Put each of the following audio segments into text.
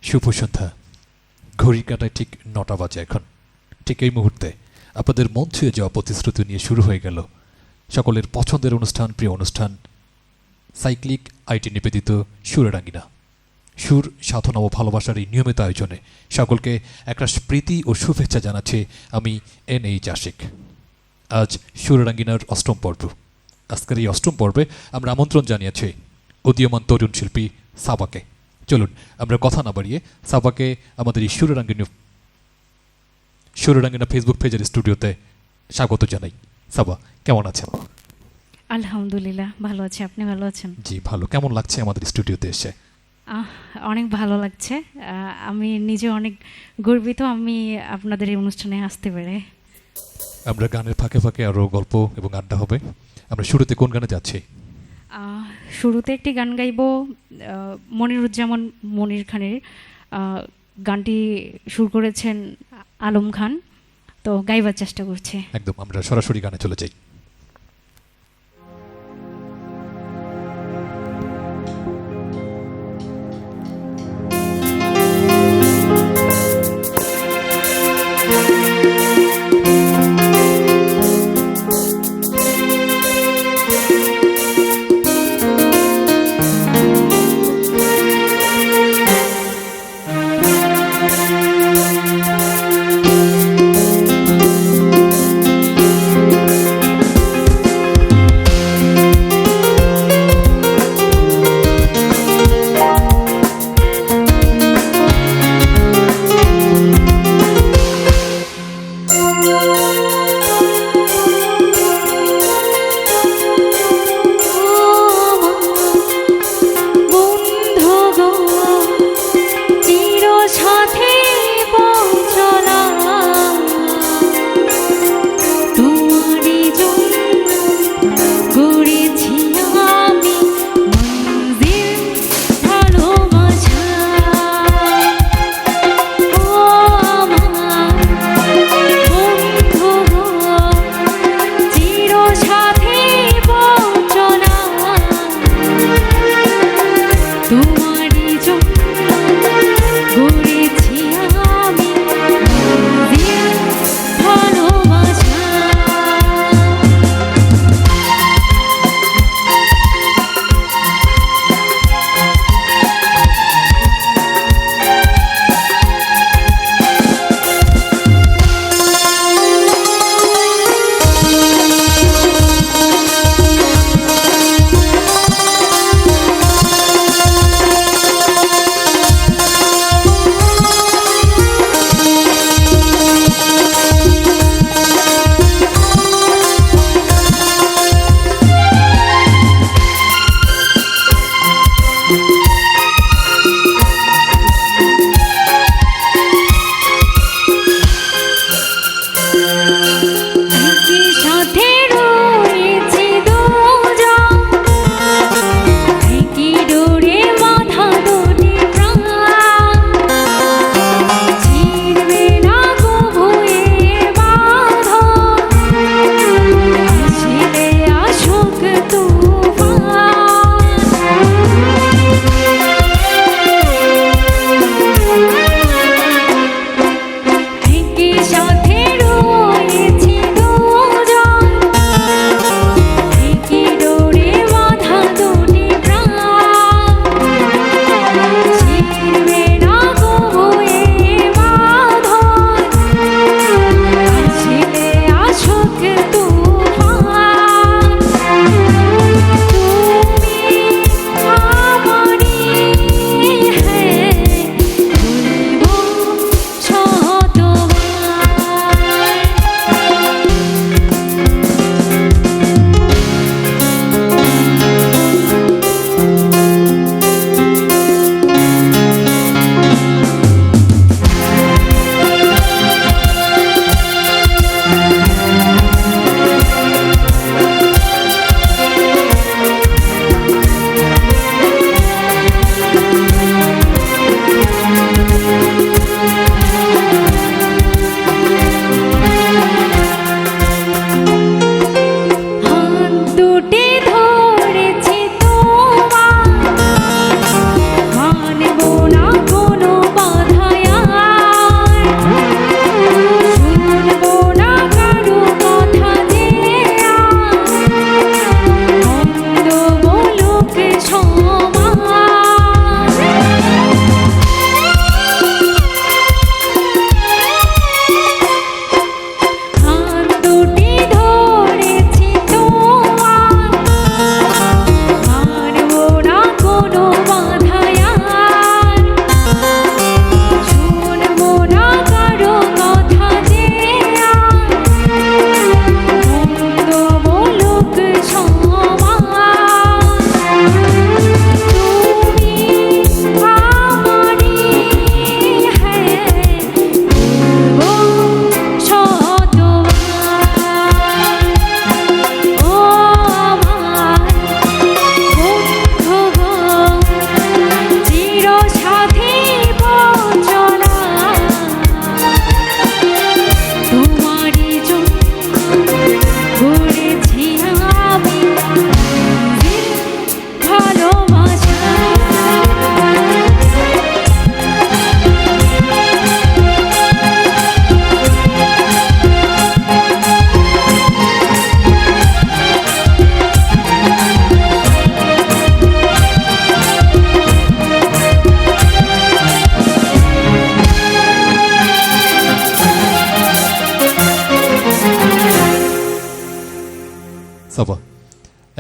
শুভ সন্ধ্যা। ঘড়ির কাঁটায় ঠিক ৯টা বাজে এখন। ঠিক এই মুহূর্তে আপনাদের মন ছুঁয়ে যাওয়া প্রতিশ্রুতি নিয়ে শুরু হয়ে গেল সকলের পছন্দের অনুষ্ঠান, প্রিয় অনুষ্ঠান সাইক্লিক আইটি নিবেদিত সুরেরাঙ্গিনা। সুর, সাধনা ও ভালোবাসার এই নিয়মিত আয়োজনে সকলকে একটা প্রীতি ও শুভেচ্ছা জানাচ্ছি আমি NH আশিক। আজ সুরেরাঙ্গিনার অষ্টম পর্ব। আজকের এই অষ্টম পর্বে আমরা আমন্ত্রণ জানিয়েছি উদীয়মান তরুণ শিল্পী সাবাকে। চলুন আমরা কথা না বাড়িয়ে সাবাকে আমাদের এই সুরেরাঙ্গিনা ফেসবুক পেজের স্টুডিওতে স্বাগত জানাই। সাবা, কেমন আছেন? আলহামদুলিল্লাহ, ভালো আছি। আপনি ভালো আছেন? জি ভালো। কেমন লাগছে আমাদের স্টুডিওতে এসে? অনেক ভালো লাগছে। আমি নিজে অনেক গর্বিত আমি আপনাদের এই অনুষ্ঠানে আসতে পেরে। আমরা গানের ফাঁকে ফাঁকে আরও গল্প এবং আড্ডা হবে। আমরা শুরুতে কোন গানে যাচ্ছি? শুরুতে একটি গান গাইব মনিরুজ্জামান মনির খানের। গানটি সুর করেছেন আলম খান, তো গাইবার চেষ্টা করছি। একদম, আমরা সরাসরি গানে চলে যাই।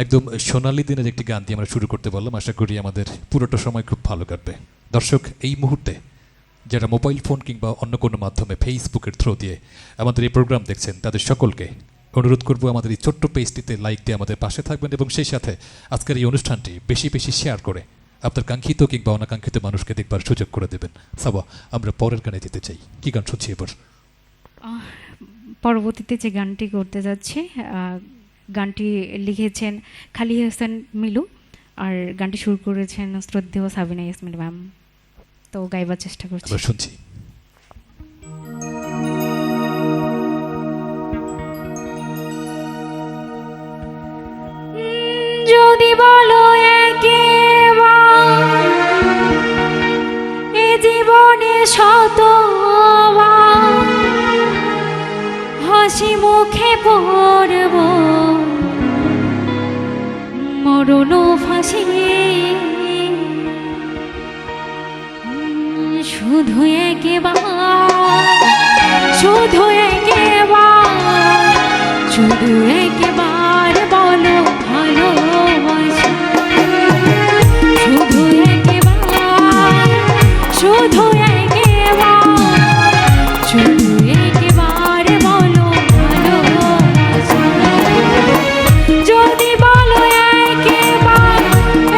একদম সোনালী দিনের একটি গান দিয়ে আমরা শুরু করতে বললাম। আশা করি আমাদের পুরোটা সময় খুব ভালো কাটবে। দর্শক, এই মুহূর্তে যারা মোবাইল ফোন কিংবা অন্য কোনো মাধ্যমে ফেসবুকের থ্রু দিয়ে আমাদের এই প্রোগ্রাম দেখছেন, তাদের সকলকে অনুরোধ করব আমাদের এই ছোট্ট পেজটিতে লাইক দিয়ে আমাদের পাশে থাকবেন এবং সেই সাথে আজকের এই অনুষ্ঠানটি বেশি বেশি শেয়ার করে আপনার কাঙ্ক্ষিত কিংবা অনাকাঙ্ক্ষিত মানুষকে দেখবার সুযোগ করে দেবেন। সাবা, আমরা পরের গানে যেতে চাই। কি গান শুনছি এবার? পরবর্তীতে যে গানটি করতে যাচ্ছি, গানটি লিখেছেন খালি হোসেন মিলু, আর গানটি সুর করেছেন শ্রদ্ধেয় সাবিনা ইয়াসমিন ম্যাম। তো গাইবার চেষ্টা করছি। আমরা শুনছি। যদি বলো একেবার এ জীবনে শতবার হাসি মুখে পড়ব মরণ ফাঁসি, শুধু একেবার শুধু একেবার শুধু একেবার বলো ভালোবাসি, শুধু একেবার শুধু একেবার শুধু একেবার বলো ভালোবাসি। যদি বলো একেবার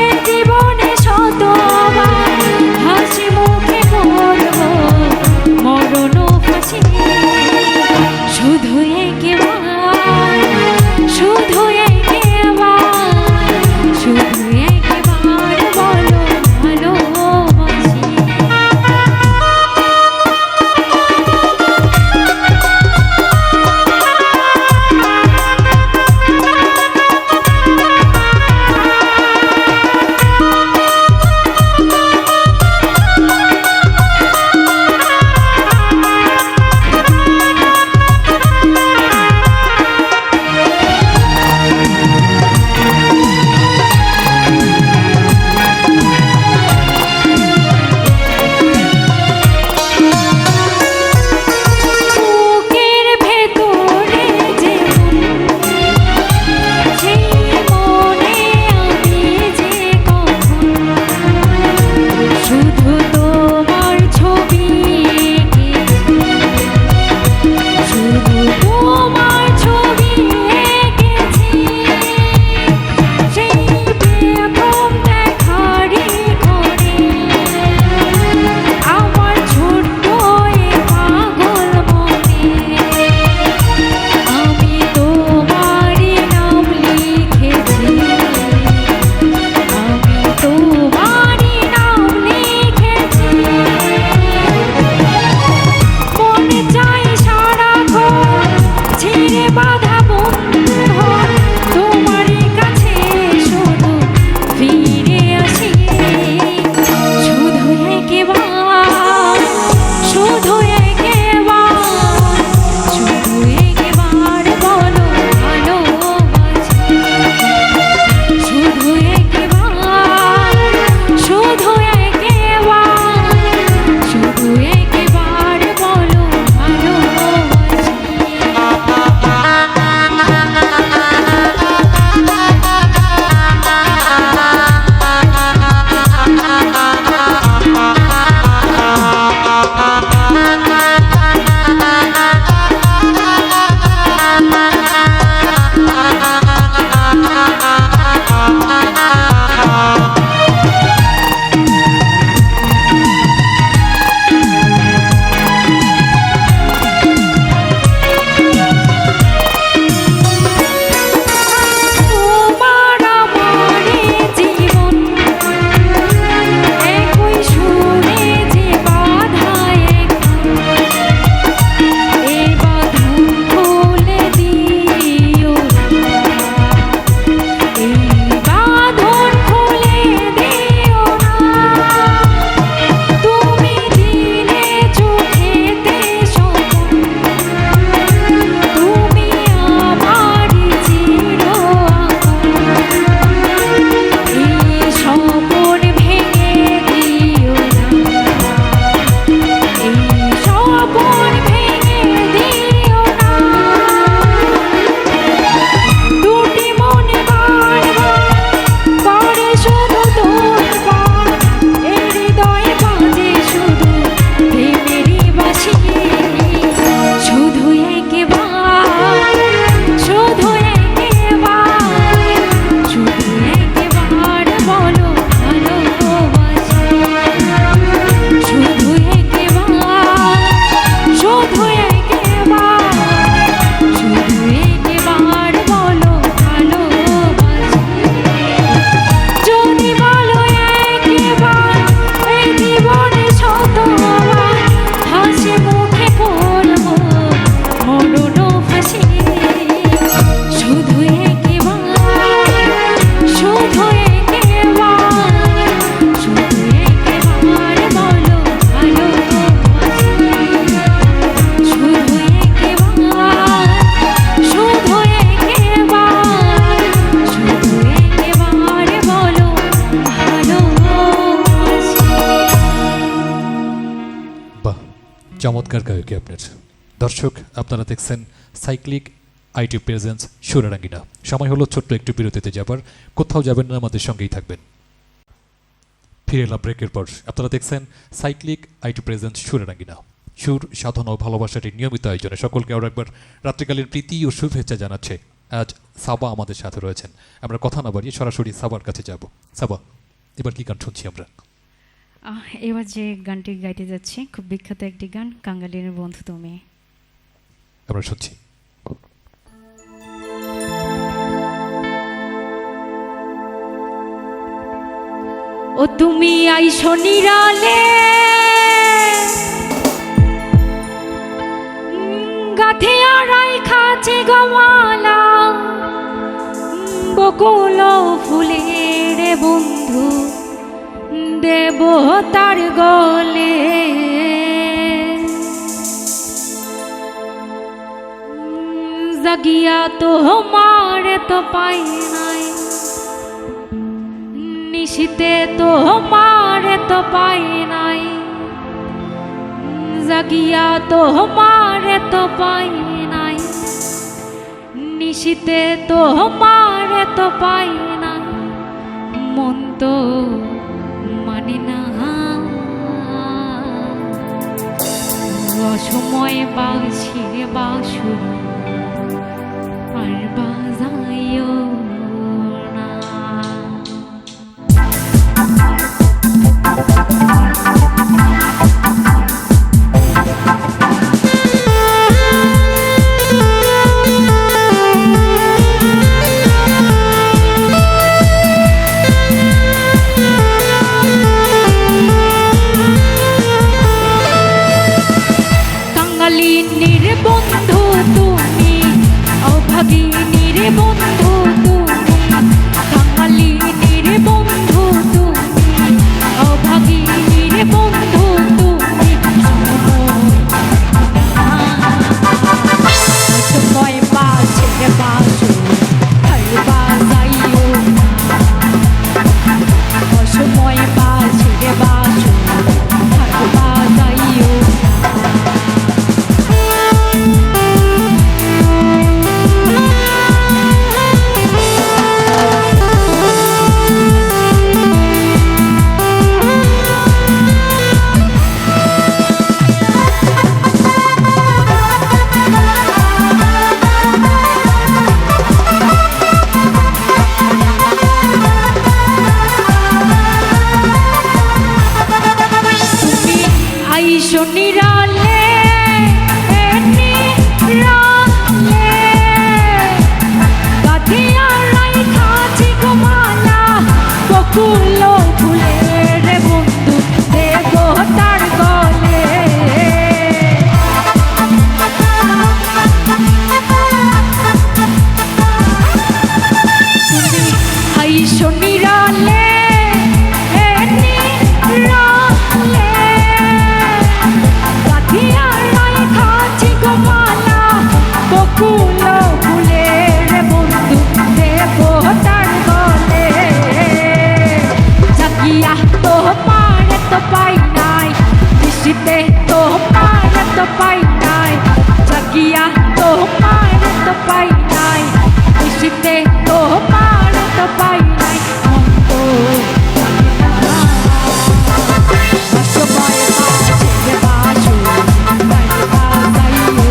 এ জীবনে শতবার হাসি মুখে পড়ব মরণ ফাঁসি, শুধু একেবার শুধু একেবার শুধু একেবার বলো ভালোবাসি। বুকের ভেতরে যে সেই মনে আমি যে কখন শুধু তোমার ছবি এঁকেছি, শুধু তোমার ছবি এঁকেছি, সেই প্রথম দেখারই করে আমার ছোট্ট এ পাগল মনে আমি তোমারই নাম লিখেছি, আমি তোমারই নাম লিখেছি, চমৎকার গায়কী আপনার। দর্শক, আপনারা দেখছেন সাইক্লিক আইটি প্রেজেন্স সুরারাঙ্গিনা। সময় হলো ছোট্ট একটু বিরতিতে যাবার, কোথাও যাবেন না, আমাদের সঙ্গেই থাকবেন। ফিরে এলাম ব্রেকের পর। আপনারা দেখছেন সাইক্লিক আইটি প্রেজেন্স সুরারাঙ্গিনা। সুর, সাধনা ও ভালোবাসার এই নিয়মিত আয়োজনে সকলকে আরও একবার রাত্রিকালীন প্রীতি ও শুভেচ্ছা জানাচ্ছে। আজ সাবা আমাদের সাথে রয়েছেন। আমরা কথা না বাড়িয়ে সরাসরি সাবার কাছে যাব। সাবা, এবার কি গান শুনছি আমরা? এবার যে গানটি গাইতে যাচ্ছি খুব বিখ্যাত একটি গান, কাঙ্গালিনের বন্ধু তুমি। আমরা শুনছি। ও তুমি আইসো নিরালে গাথে আড়াই খাচে গমালা বকুল ফুলের বন্ধু দেব তার গলে জাগিয়া তো মার তো পাই নাই নিশিতে তো মার তো পাই নাই জাগিয়া তো মার তো পাই নাই নিশিতে তো মার তো পাই নাই মন তো মানে না অসময় বাঁশির বাঁশুর আর বাজাইও না। কাঙ্গালিনীর বন্ধু তুমি, অভাগিনীর বন্ধু তুমি, কাঙ্গালিনীর বন্ধু তুমি, অভাগিনীর বন্ধু তুমি। সময় বাজে বাজো আর বাজাইও না, অসময় বাজে বাজো আর বাজাইও না। তুমি আইসো নিরালে নিরালে গাথিয়া রাইখা চিগমালা বকুল ফুলের বন্ধু দেব তার গলে। তুমি আইসো নিরালে নিরালে গাথিয়া রাইখা চিগমালা বকুল ফুলের বন্ধু দেব তার গলে। জাগিয়া তো মার তো পাই নাই নিশিতে তো মার তো পাই নাই, জাগিয়া তো মার তো পাই নাই নিশিতে তো মার তো পাই নাই মন তো সময় বাজে বাজো তাই বাজাইও,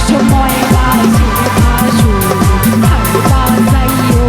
সময় বাজে বাজো তাই বাজাইও।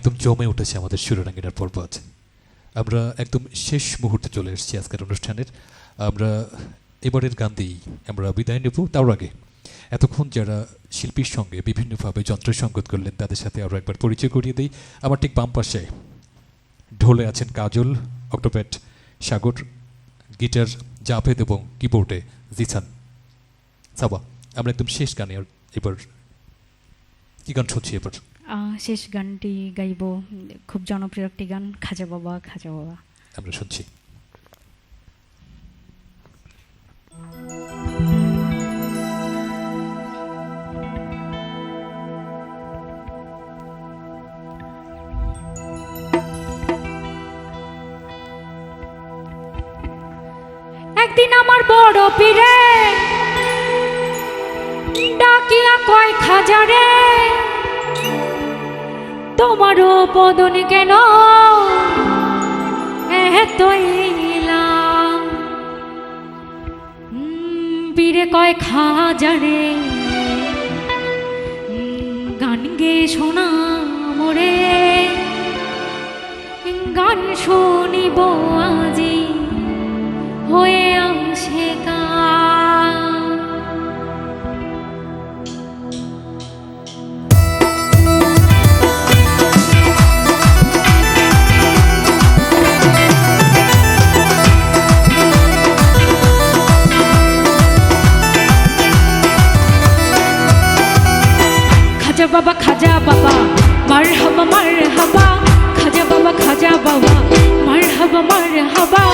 একদম জমে উঠেছে আমাদের সুররাঙ্গিনার পর্ব আছে। আমরা একদম শেষ মুহূর্তে চলে এসেছি আজকের অনুষ্ঠানের। আমরা এবারের গান দিয়েই আমরা বিদায় নেব। তার আগে এতক্ষণ যারা শিল্পীর সঙ্গে বিভিন্নভাবে যন্ত্রসঙ্গত করলেন তাদের সাথে আরও একবার পরিচয় করিয়ে দিই। আমার ঠিক বাম পাশে ঢোলে আছেন কাজল, অক্টোপ্যাড সাগর, গিটার জাভেদ এবং কিবোর্ডে জিসান। সাবা, আমরা একদম শেষ গানে এবার কি গান শুনছি এবার? শেষ গানটি গাইব খুব জনপ্রিয় একটি গান, খাজা বাবা খাজা বাবা। আমরা শুনছি। একদিন আমার বড় পীরে ডাকিয়া কয় খাজারে, তোমারও বদন কেন এত এলাম। পীরে কয় খাজারে, গান গে শোনা মোরে, গান শুনিব আজি হয়ে আসে গান। খাজা বাবা খাজা বাবা মারহাবা মারহাবা, খাজা বাবা খাজা বাবা মারহাবা মারহাবা।